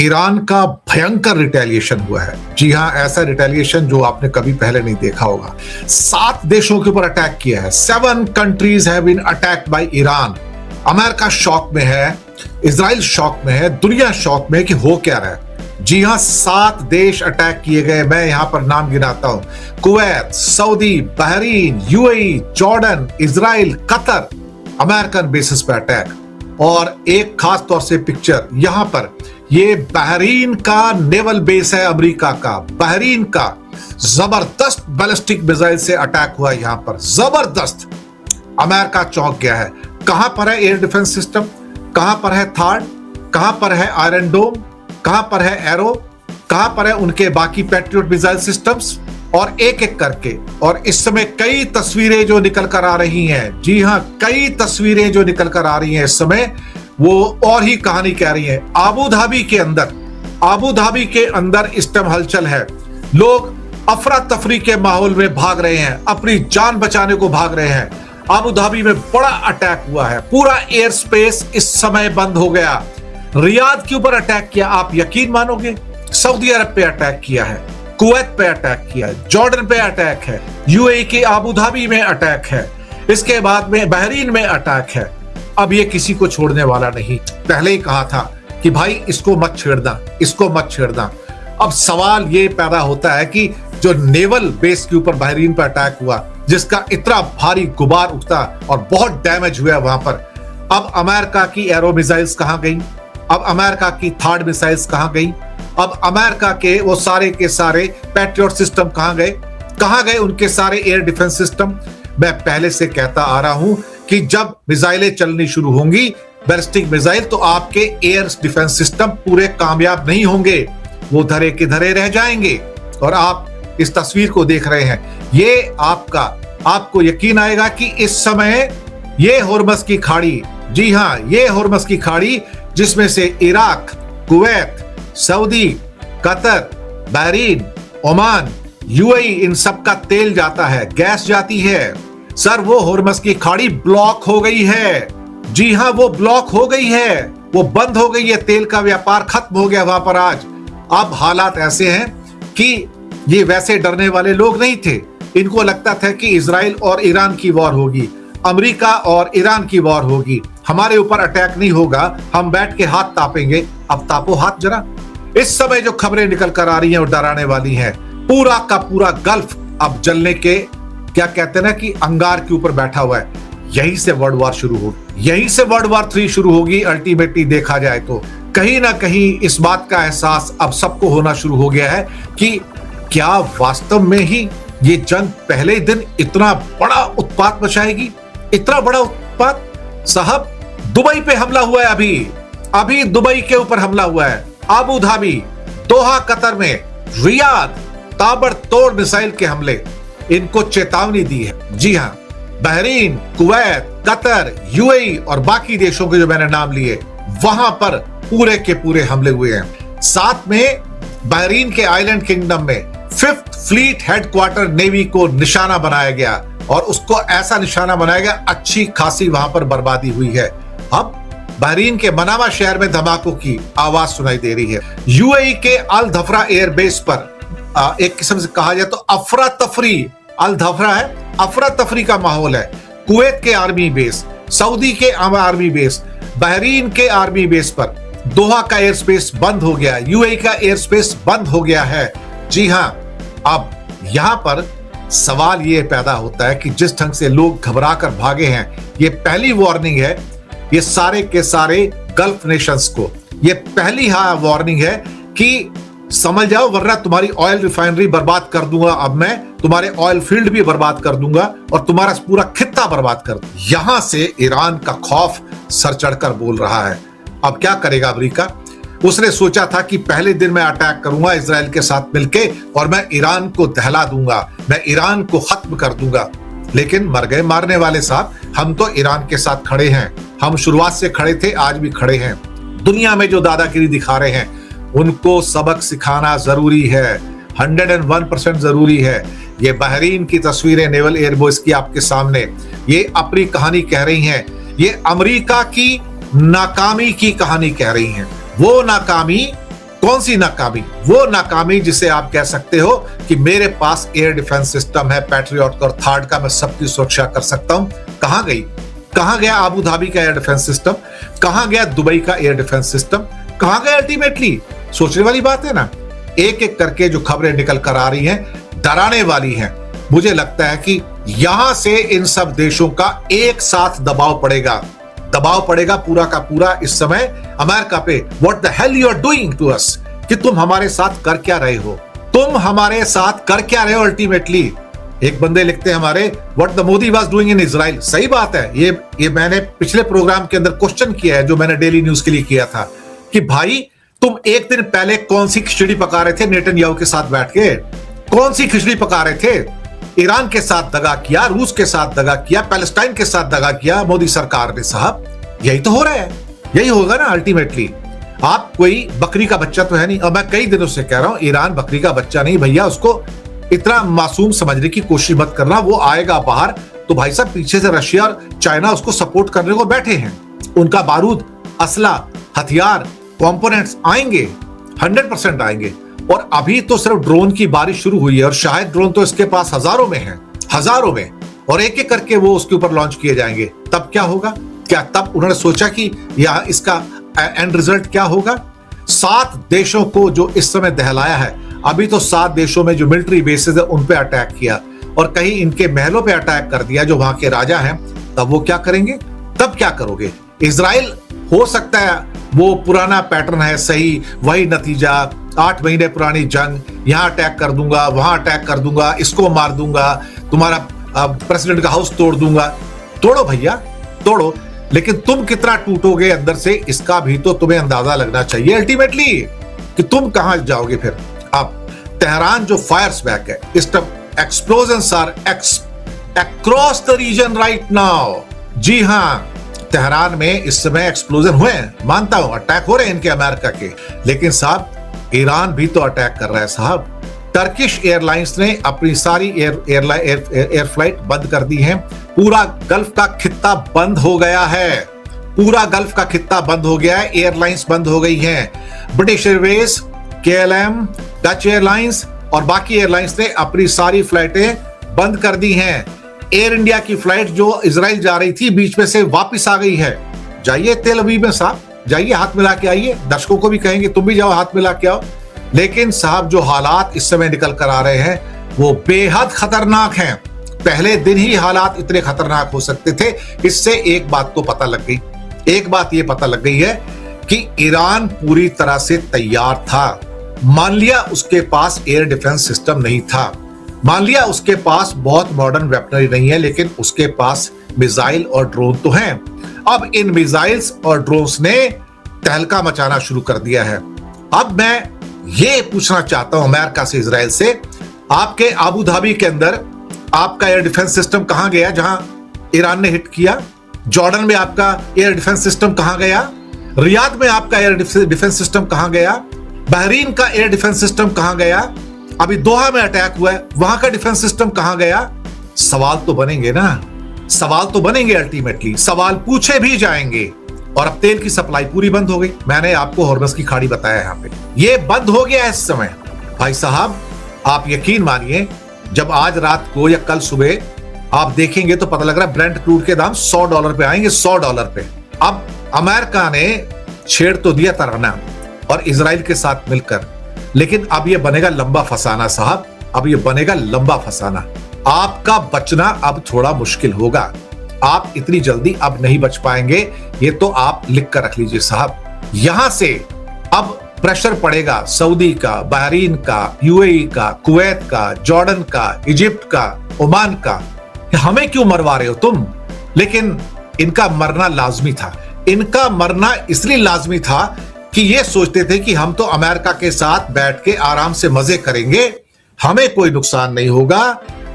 Iran का भयंकर retaliation हुआ है। जी हां, ऐसा रिटेलिएशन जो आपने कभी पहले नहीं देखा होगा। 7 देशों के ऊपर अटैक किया है। 7 countries have been attacked by Iran. America shock में है, इजराइल शॉक में है, दुनिया शॉक में है कि हो क्या रहा है। जी हां, 7 देश अटैक किए गए। मैं यहां पर नाम गिनाता हूं: Kuwait, Saudi, Bahrain, UAE, Jordan, Israel, Qatar. American basis पे अटैक। और एक खास तौर से पिक्चर यहां पर, ये बहरीन का नेवल बेस है अमेरिका का। बहरीन का जबरदस्त बैलिस्टिक मिसाइल से अटैक हुआ यहां पर, जबरदस्त। अमेरिका चौंक गया है। कहां पर है एयर डिफेंस सिस्टम, कहां पर है थार्ड, कहां पर है आयरन डोम, कहां पर है एरो, कहां पर है उनके बाकी पैट्रियट मिसाइल सिस्टम्स, और एक एक करके। और इस समय कई तस्वीरें जो निकल कर आ रही हैं, जी हां, कई तस्वीरें जो निकल कर आ रही हैं इस समय, वो और ही कहानी कह रही है। आबू धाबी के अंदर इस टाइम हलचल है। लोग अफरा तफरी के माहौल में भाग रहे हैं, अपनी जान बचाने को भाग रहे हैं। आबू धाबी में बड़ा अटैक हुआ है, पूरा एयर स्पेस इस समय बंद हो गया। रियाद के ऊपर अटैक किया, आप यकीन मानोगे? सऊदी अरब पे अटैक किया है, कुवैत पे अटैक किया है, जॉर्डन पे अटैक है, यूएई के आबू धाबी में अटैक है, इसके बाद में बहरीन में अटैक है। अब ये किसी को छोड़ने वाला नहीं। पहले ही कहा था कि भाई इसको मत छेड़ना, इसको मत छेड़ना। अब सवाल ये पैदा होता है कि जो नेवल बेस के ऊपर बहरीन पर अटैक हुआ, जिसका इतना भारी गुबार उठता और बहुत डैमेज हुआ वहां पर, अब अमेरिका की एरो मिसाइल्स कहां गई? अब अमेरिका की थार्ड मिसाइल्स कहां गई? अब अमेरिका के वो सारे के सारे पैट्रियट सिस्टम कहां गए? कहां गए उनके सारे एयर डिफेंस सिस्टम? मैं पहले से कहता आ रहा हूं कि जब मिसाइलें चलनी शुरू होंगी, बैलिस्टिक मिसाइल, तो आपके एयर डिफेंस सिस्टम पूरे कामयाब नहीं होंगे, वो धरे के धरे रह जाएंगे। और आप इस तस्वीर को देख रहे हैं, ये आपको यकीन आएगा कि इस समय ये होर्मस की खाड़ी, जी हां, ये होर्मस की खाड़ी, जिसमें से Iraq, Kuwait, Saudi, Qatar, Bahrain, Oman, UAE, इन सब का तेल जाता है, गैस जाती है। सर, वो होर्मस की खाड़ी ब्लॉक हो गई है। जी हां, वो ब्लॉक हो गई है, वो बंद हो गई है। तेल का व्यापार खत्म हो गया वहां पर आज। अब हालात ऐसे हैं कि ये वैसे डरने वाले लोग नहीं थे। इनको लगता था कि इजराइल और ईरान की वॉर होगी, अमेरिका और ईरान की वॉर होगी, हमारे ऊपर अटैक नहीं होगा, हम बैठ के हाथ तापेंगे। अब तापो हाथ जरा। इस समय जो खबरें निकल कर आ रही हैं वो डराने वाली हैं। पूरा का पूरा गल्फ अब जलने के, क्या कहते हैं ना, कि अंगार के ऊपर बैठा हुआ है। यहीं से वर्ल्ड वॉर शुरू होगी, यहीं से वर्ल्ड वॉर 3 शुरू होगी। अल्टीमेटली देखा जाए तो कहीं ना कहीं इस बात का एहसास अब सबको होना शुरू हो गया है कि क्या वास्तव में ही ये जंग पहले ही दिन इतना बड़ा उत्पात मचाएगी, इतना बड़ा उत्पात। साहब, दुबई पे हमला हुआ है, अभी दुबई के ऊपर हमला हुआ है, आबू धाबी, दोहा कतर में, रियाद, ताबड़तोड़ मिसाइल के हमले, इनको चेतावनी दी है। जी हां, बहरीन, कुवैत, कतर, यूएई और बाकी देशों के जो मैंने नाम लिए, वहां पर पूरे के पूरे हमले हुए हैं। साथ में बहरीन के आइलैंड किंगडम में 5th फ्लीट हेडक्वार्टर नेवी को निशाना बनाया गया, और उसको ऐसा निशाना बनाया गया, अच्छी खासी वहां पर बर्बादी हुई है। अब बहरीन के मनामा शहर में धमाकों की आवाज सुनाई दे रही है। यूएई के अल धफरा एयरबेस पर एक किस्म से कहा जाए तो अफरा तफरी, अल धफरा है, अफरा तफरी का माहौल है। कुवैत के आर्मी बेस, सऊदी के आर्मी बेस, बहरीन के आर्मी बेस पर दोहा का एयर स्पेस बंद हो गया, यूएई का एयर स्पेस बंद हो गया है। जी हां, अब यहां पर सवाल यह पैदा होता है कि जिस ढंग से लोग घबरा कर भागे हैं, ये पहली वार्निंग है ये सारे के सारे गल्फ नेशंस को। ये पहली वार्निंग है कि समझ जाओ, वरना तुम्हारी ऑयल रिफाइनरी बर्बाद कर दूंगा, अब मैं तुम्हारे ऑयल फील्ड भी बर्बाद कर दूंगा और तुम्हारा पूरा खित्ता बर्बाद कर दूंगा। यहां से ईरान का खौफ सर चढ़कर बोल रहा है। अब क्या करेगा अमेरिका? उसने सोचा था कि पहले दिन मैं अटैक करूंगा इजराइल के साथ मिलके और मैं ईरान को दहला दूंगा, मैं ईरान को खत्म कर दूंगा। लेकिन मर गए मारने वाले साहब, हम तो ईरान के साथ खड़े हैं, हम शुरुआत से खड़े थे, आज भी खड़े हैं। दुनिया में जो दादागिरी दिखा रहे हैं उनको सबक सिखाना जरूरी है, 101% जरूरी है। ये बहरीन की तस्वीरें नेवल एयरबेस की आपके सामने, ये अपनी कहानी कह रही हैं, ये अमेरिका की नाकामी की कहानी कह रही हैं। वो नाकामी कौन सी नाकामी? वो नाकामी जिसे आप कह सकते हो कि मेरे पास एयर डिफेंस सिस्टम है, पैट्रियट और थर्ड का, मैं सबकी सुरक्षा कर सकता हूं। कहां गई? कहां गया अबू धाबी का एयर डिफेंस सिस्टम? कहां गया दुबई का एयर डिफेंस सिस्टम? कहां गया? अल्टीमेटली सोचने वाली बात है ना। एक एक करके जो खबरें निकल कर आ रही हैं, डराने वाली हैं। मुझे लगता है कि यहां से इन सब देशों का एक साथ दबाव पड़ेगा पूरा का पूरा इस समय अमेरिका पे। What the hell you are doing to us, कि तुम हमारे साथ कर क्या रहे हो? तुम हमारे साथ कर क्या रहे हो? अल्टीमेटली एक बंदे लिखते हैं हमारे, what the Modi was doing in Israel. सही बात है, ये मैंने पिछले प्रोग्राम के अंदर क्वेश्चन किया है, जो मैंने डेली न्यूज के लिए किया था, कि भाई तुम एक दिन पहले कौन सी खिचड़ी पका रहे थे नेतन्याहू के साथ बैठ के? कौन सी खिचड़ी पका रहे थे? ईरान के साथ दगा किया, रूस के साथ दगा किया, पैलेस्टाइन के साथ दगा किया मोदी सरकार ने। साहब यही तो हो रहा है, यही होगा ना अल्टीमेटली। आप कोई बकरी का बच्चा तो है नहीं, और मैं कई दिनों से कह रहा हूं ईरान बकरी का बच्चा नहीं भैया, उसको इतना मासूम समझने की कोशिश मत करना। वो आएगा बाहर तो भाई साहब पीछे से रशिया और चाइना उसको सपोर्ट करने को बैठे हैं। उनका बारूद, असला, हथियार, कंपोनेंट्स आएंगे, 100% आएंगे। और अभी तो सिर्फ ड्रोन की बारिश शुरू हुई है, और शायद ड्रोन तो इसके पास हजारों में है, हजारों में, और एक एक करके वो उसके ऊपर लॉन्च किए जाएंगे। तब क्या होगा? क्या तब उन्होंने सोचा कि यह इसका एंड रिजल्ट क्या होगा? 7 देशों को जो इस समय दहलाया है, अभी तो 7 देशों में जो मिलिट्री बेसेस है उन पे अटैक किया, और कहीं इनके महलों पे अटैक कर दिया जो वहां के राजा हैं। तब वो क्या करेंगे? तब क्या करोगे? इजराइल हो सकता है वो पुराना पैटर्न है, सही वही नतीजा, 8 महीने पुरानी जंग, यहां अटैक कर दूंगा, वहां अटैक कर दूंगा, इसको मार दूंगा, तुम्हारा प्रेसिडेंट का हाउस तोड़ दूंगा। तोड़ो भैया, तोड़ो, लेकिन तुम कितना टूटोगे अंदर से, इसका भी तो तुम्हें अंदाजा लगना चाहिए अल्टीमेटली, कि तुम कहां जाओगे फिर। अब तेहरान जो फायर्स बैक है, इस time explosions are across the region right now. जी हां, तेहरान में इस समय एक्सप्लोजन हुए हैं, मानता हूं, अटैक हो रहे हैं इनके अमेरिका के, लेकिन साहब ईरान भी तो अटैक कर रहा है साहब। टर्किश एयरलाइंस ने अपनी सारी एयर फ्लाइट बंद कर दी है। पूरा गल्फ का खित्ता बंद हो गया है, पूरा गल्फ का खित्ता बंद हो गया है, एयरलाइंस बंद हो गई हैं। British Airways, KLM, Dutch airlines और बाकी एयरलाइंस ने अपनी सारी फ्लाइटें बंद कर दी हैं। एयर इंडिया की फ्लाइट जो इजराइल जा रही थी बीच में से वापस आ गई है। जाइए तेल अवीव में साहब, जाइए हाथ मिला के आइए। दर्शकों को भी कहेंगे तुम भी जाओ हाथ मिला के आओ। लेकिन साहब जो हालात इस समय निकल कर आ रहे हैं वो बेहद खतरनाक हैं। पहले दिन ही हालात इतने खतरनाक हो सकते थे। इससे एक बात तो पता लग गई, एक बात ये पता लग गई है कि ईरान पूरी तरह से तैयार था। मान लिया उसके पास एयर डिफेंस सिस्टम नहीं था, मान लिया उसके पास बहुत मॉडर्न वेपनरी नहीं है, लेकिन उसके पास मिसाइल और ड्रोन तो हैं। अब इन मिसाइल्स और ड्रोन्स ने तहलका मचाना शुरू कर दिया है। अब मैं ये पूछना चाहता हूं अमेरिका से, इजराइल से, आपके अबू धाबी के अंदर आपका एयर डिफेंस सिस्टम कहां गया जहां ईरान ने हिट किया? जॉर्डन में आपका एयर डिफेंस सिस्टम कहां गया? रियाद में आपका एयर डिफेंस सिस्टम कहां गया? बहरीन का एयर डिफेंस सिस्टम कहां गया? अभी दोहा में अटैक हुआ है, वहां का डिफेंस सिस्टम कहां गया? सवाल तो बनेंगे ना, सवाल तो बनेंगे अल्टीमेटली, सवाल पूछे भी जाएंगे। और अब तेल की सप्लाई पूरी बंद हो गई। मैंने आपको हॉर्मस की खाड़ी बताया, यहाँ पे ये बंद हो गया इस समय। भाई साहब आप यकीन मानिए, जब आज रात को या कल सुबह आप देखेंगे तो पता लग रहा है ब्रेंट क्रूड के दाम $100 पे आएंगे, $100 पे। अब अमेरिका ने छेड़ तो दिया तराना और इजराइल के साथ मिलकर, लेकिन अब यह बनेगा लंबा फसाना साहब, अब यह बनेगा लंबा फसाना। आपका बचना अब थोड़ा मुश्किल होगा, आप इतनी जल्दी अब नहीं बच पाएंगे, ये तो आप लिख कर रख लीजिए साहब। यहां से अब प्रेशर पड़ेगा सऊदी का, बहरीन का, UAE का, कुवैत का, जॉर्डन का, इजिप्ट का, ओमान का। हमें क्यों मरवा रहे हो तुम? लेकिन इनका मरना लाजमी था। इनका मरना इसलिए लाजमी था कि ये सोचते थे कि हम तो अमेरिका के साथ बैठ के आराम से मजे करेंगे, हमें कोई नुकसान नहीं होगा,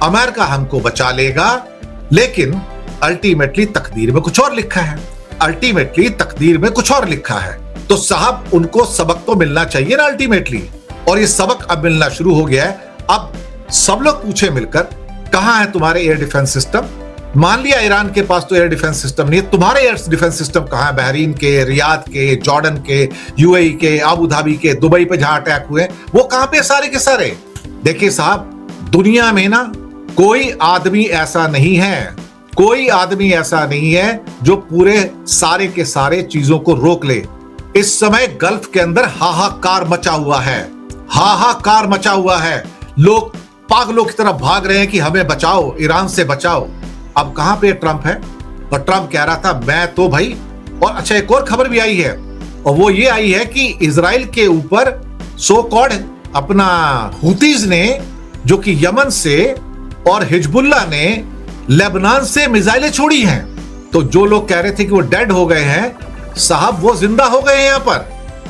अमेरिका हमको बचा लेगा। लेकिन अल्टीमेटली तकदीर में कुछ और लिखा है, अल्टीमेटली तकदीर में कुछ और लिखा है। तो साहब उनको सबक तो मिलना चाहिए ना अल्टीमेटली, और ये सबक अब मिलना शुरू हो गया है। अब सब लोग पूछे मिलकर, कहां है तुम्हारे एयर डिफेंस सिस्टम, मान लिया ईरान के पास तो एयर डिफेंस सिस्टम नहीं है, तुम्हारे एयर डिफेंस सिस्टम कहां है? बहरीन के, रियाद के, जॉर्डन के, यूएई के, अबू धाबी के, दुबई पे जहां अटैक हुए वो कहां पे सारे के सारे? देखिए साहब, दुनिया में ना कोई आदमी ऐसा नहीं है, कोई आदमी ऐसा नहीं है जो पूरे सारे के सारे चीजों को रोक ले। इस समय गल्फ के अंदर हाहाकार मचा हुआ है, हाहाकार मचा हुआ है। लोग पागलों की तरह भाग रहे हैं कि हमें बचाओ, ईरान से बचाओ। अब कहां पे ट्रंप है? और ट्रंप कह रहा था मैं तो भाई, और अच्छा एक और खबर भी आई है, और वो ये आई है कि इजराइल के ऊपर सो कॉल्ड अपना हुतीज ने, जो कि यमन से, और हिजबुल्लाह ने लेबनान से मिसाइलें छोड़ी हैं। तो जो लोग कह रहे थे कि वो डेड हो गए हैं, साहब वो जिंदा हो गए हैं यहां पर,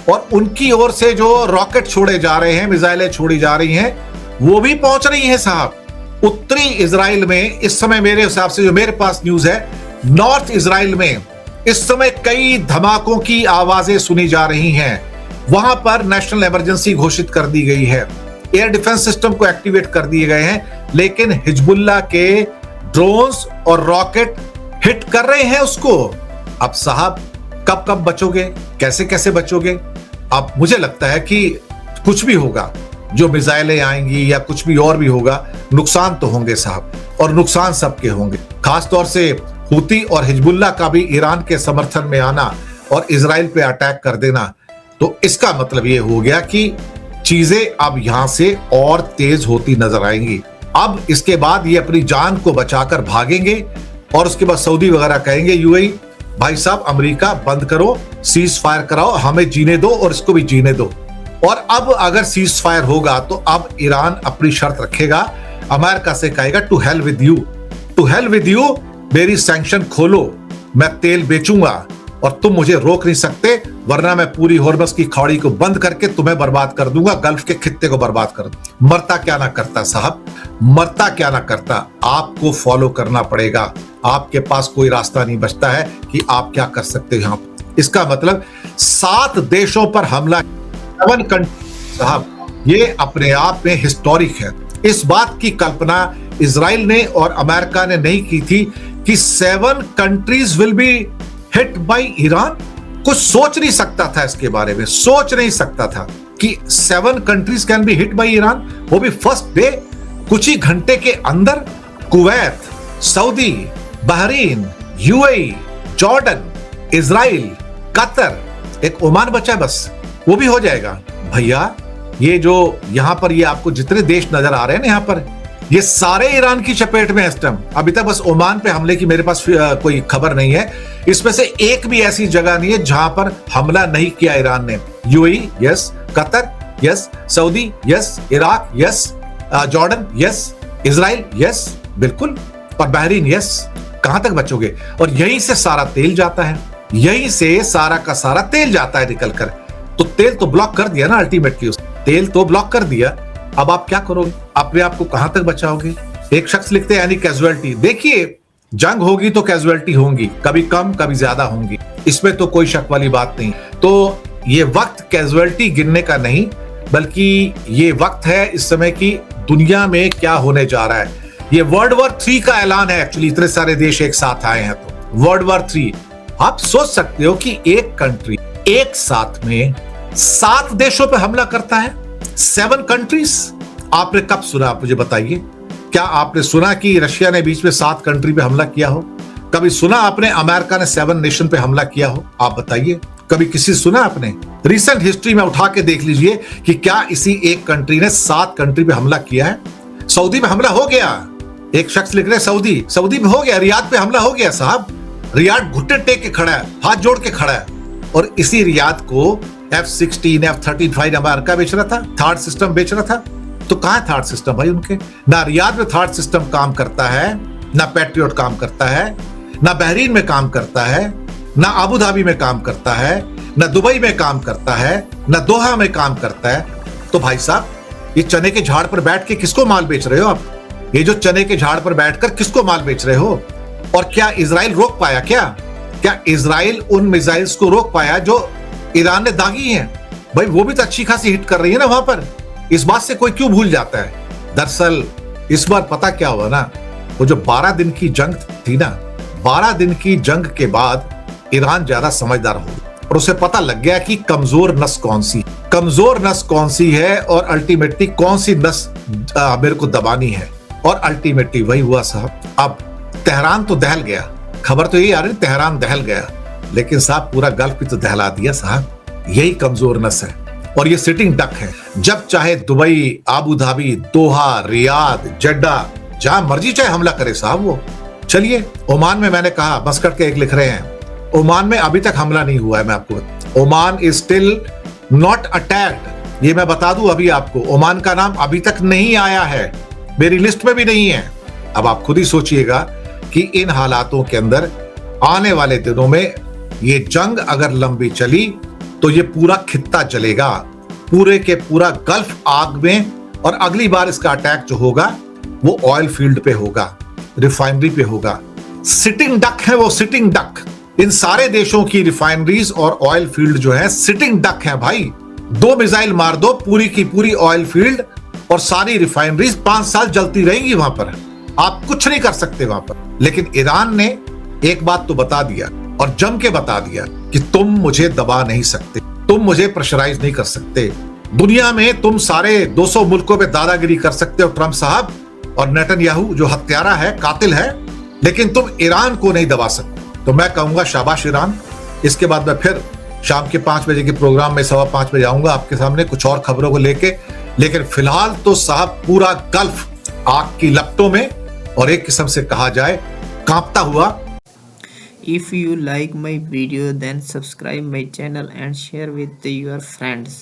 और उनकी ओर से जो रॉकेट छोड़े जा रहे हैं, मिसाइलें छोड़ी जा रही हैं, वो भी पहुंच रही हैं साहब। उत्तरी इजराइल में इस समय मेरे हिसाब से जो मेरे पास न्यूज है, नॉर्थ इजराइल में इस समय कई धमाकों की आवाजें सुनी जा रही हैं। वहां पर नेशनल इमरजेंसी घोषित कर दी गई है, एयर डिफेंस सिस्टम को एक्टिवेट कर दिए गए हैं, लेकिन हिजबुल्लाह के ड्रोन्स और रॉकेट हिट कर रहे हैं उसको। अब साहब कब कब बचोगे, कैसे कैसे बचोगे? अब मुझे लगता है कि कुछ भी होगा, जो मिसाइलें आएंगी या कुछ भी और भी होगा, नुकसान तो होंगे साहब, और नुकसान सबके होंगे। खासतौर से हुती और हिजबुल्लाह का भी ईरान के समर्थन में आना और इजराइल पे अटैक कर देना, तो इसका मतलब ये हो गया कि चीजें अब यहां से और तेज होती नजर आएंगी। अब इसके बाद ये अपनी जान को बचाकर भागेंगे, और उसके बाद सऊदी वगैरह कहेंगे यूएई भाई साहब अमेरिका बंद करो, सीज फायर कराओ, हमें जीने दो और इसको भी जीने दो। और अब अगर सीज फायर होगा तो अब ईरान अपनी शर्त रखेगा, अमेरिका से कहेगा to hell with you, to hell with you, मेरी सैंक्शन खोलो, मैं तेल बेचूंगा और तुम मुझे रोक नहीं सकते, वरना मैं पूरी हॉर्मस की खाड़ी को बंद करके तुम्हें बर्बाद कर दूंगा, गल्फ के खित्ते को बर्बाद कर दूंगा। मरता क्या ना करता साहब, मरता क्या ना करता, आपको फॉलो करना पड़ेगा। आपके पास कोई रास्ता नहीं बचता है कि आप क्या कर सकते हो यहां पर। इसका मतलब 7 देशों पर हमला, 7 कंट्री साहब, ये अपने आप में हिस्टोरिक है। इस बात की कल्पना इजराइल ने और अमेरिका ने नहीं की थी कि 7 countries will be hit by Iran. कुछ सोच नहीं सकता था इसके बारे में, सोच नहीं सकता था कि 7 countries can be hit by Iran, वो भी फर्स्ट डे, कुछ ही घंटे के अंदर। Kuwait, Saudi, Bahrain, UAE, Jordan, Israel, Qatar, एक ओमान बचा है बस, वो भी हो जाएगा। भैया ये जो यहां पर ये आपको जितने देश नजर आ रहे हैं ना, यहां पर ये सारे ईरान की चपेट में है इस टाइम। अभी तक बस ओमान पे हमले की मेरे पास कोई खबर नहीं है। इसमें से एक भी ऐसी जगह नहीं है जहां पर हमला नहीं किया ईरान ने। UAE yes, Qatar yes, Saudi yes, Iraq yes, Jordan yes, Israel yes, बिल्कुल, और बहरीन यस। कहां तक बचोगे? और यहीं से सारा तेल जाता है, यहीं से सारा का सारा तेल जाता है निकल कर। तो तेल तो ब्लॉक कर दिया ना, अल्टीमेटली तेल तो ब्लॉक कर दिया। अब आप क्या करोगे? अपने आप को कहां तक बचाओगे? एक शख्स लिखते हैं एनी कैजुअलिटी। देखिए, जंग होगी तो कैजुअलिटी होंगी, कभी कम कभी ज्यादा होंगी, इसमें तो कोई शक वाली बात नहीं। तो ये वक्त कैजुअलिटी गिनने का नहीं, बल्कि ये वक्त है इस समय की दुनिया में क्या होने जा रहा है। ये वर्ल्ड वॉर 3 का ऐलान है एक्चुअली, इतने सारे देश एक साथ आए हैं तो वर्ल्ड वॉर 3। आप सोच सकते हो कि एक कंट्री एक साथ में 7 देशों पर हमला करता है, 7 कंट्रीज। आपने कब सुना? आप मुझे बताइए, क्या आपने सुना कि रशिया ने बीच में 7 कंट्री पे हमला किया हो? कभी सुना आपने अमेरिका ने 7 नेशन पे हमला किया हो? आप बताइए, कभी किसी सुना आपने? रिसेंट हिस्ट्री में उठा के देख लीजिए कि क्या इसी एक कंट्री ने 7 कंट्री पे हमला किया है। सऊदी पे हमला हो गया, एक शख्स लिख रहे सऊदी पे हो गया, रियाद पे हमला हो गया साहब। रियाद घुटने टेक के खड़ा है, हाथ जोड़ के खड़ा है, और इसी रियाद को F-16 F-35 अमेरिका बेच रहा था, थर्ड सिस्टम बेच रहा था। तो कहां है थर्ड सिस्टम भाई उनके? ना रियाद में थर्ड सिस्टम काम करता है, ना पैट्रियट काम करता है, ना बहरीन में काम करता है, ना अबू धाबी में काम करता है, ना दुबई में काम करता है, ना दोहा में काम करता है। तो भाई साहब, ये चने के झाड़ पर बैठ के किसको माल बेच रहे हो आप? ये जो चने के झाड़ पर बैठकर किसको माल बेच रहे हो? और क्या इजराइल रोक पाया? क्या इजराइल उन मिसाइल्स को रोक पाया जो ईरान ने दागी हैं? भाई वो भी तो अच्छी खासी हिट कर रही है ना वहां पर। इस बात से कोई क्यों भूल जाता है? दरअसल इस बार पता क्या हुआ ना, वो जो 12 दिन की जंग थी ना, 12 दिन की जंग के बाद ईरान ज्यादा समझदार हो गया और उसे पता लग गया कि कमजोर नस कौन सी है और अल्टीमेटली कौन सी नस मेरे को दबानी है। और अल्टीमेटली वही हुआ साहब। अब तेहरान तो दहल गया, खबर तो यही आ रही तेहरान दहल गया, लेकिन साहब पूरा गल्फ भी तो दहला दिया साहब। यही कमजोर नस है और ये सिटिंग डक है। जब चाहे दुबई, आबू धाबी, दोहा, रियाद, जड्डा, जहां मर्जी चाहे हमला करे साहब वो। चलिए, ओमान में मैंने कहा, मस्कट के एक लिख रहे हैं, ओमान में अभी तक हमला नहीं हुआ है। मैं आपको, Oman is still not attacked, ये मैं बता दूं अभी आपको। ओमान का नाम अभी तक नहीं आया है, मेरी लिस्ट में भी नहीं है। अब आप खुद ही सोचिएगा कि इन हालातों के अंदर आने वाले दिनों में ये जंग अगर लंबी चली तो ये पूरा खित्ता जलेगा, पूरे के पूरा गल्फ आग में। और अगली बार इसका अटैक जो होगा वो ऑयल फील्ड पे होगा, रिफाइनरी पे होगा। सिटिंग डक है वो, सिटिंग डक। इन सारे देशों की रिफाइनरीज और ऑयल फील्ड जो है सिटिंग डक है भाई। 2 मिसाइल मार दो, पूरी की पूरी ऑयल फील्ड और सारी रिफाइनरीज 5 साल जलती रहेंगी वहां पर, आप कुछ नहीं कर सकते वहां पर। लेकिन ईरान ने एक बात तो बता दिया और जम के बता दिया कि तुम मुझे दबा नहीं सकते, तुम मुझे प्रेशराइज नहीं कर सकते। दुनिया में तुम सारे 200 मुल्कों पे दादागिरी कर सकते हो ट्रंप साहब और नेतन्याहू जो हत्यारा है, कातिल है, लेकिन तुम ईरान को नहीं दबा सकते। तो मैं कहूंगा शाबाश ईरान। इसके बाद मैं फिर शाम के 5 बजे के प्रोग्राम में 5:15 बजे आऊंगा आपके सामने कुछ और खबरों को लेके। लेकिन फिलहाल तो साहब पूरा गल्फ आग की लपटों में और एक किस्म से कहा जाए कांपता हुआ। If you like my video, then subscribe my channel and share with your friends.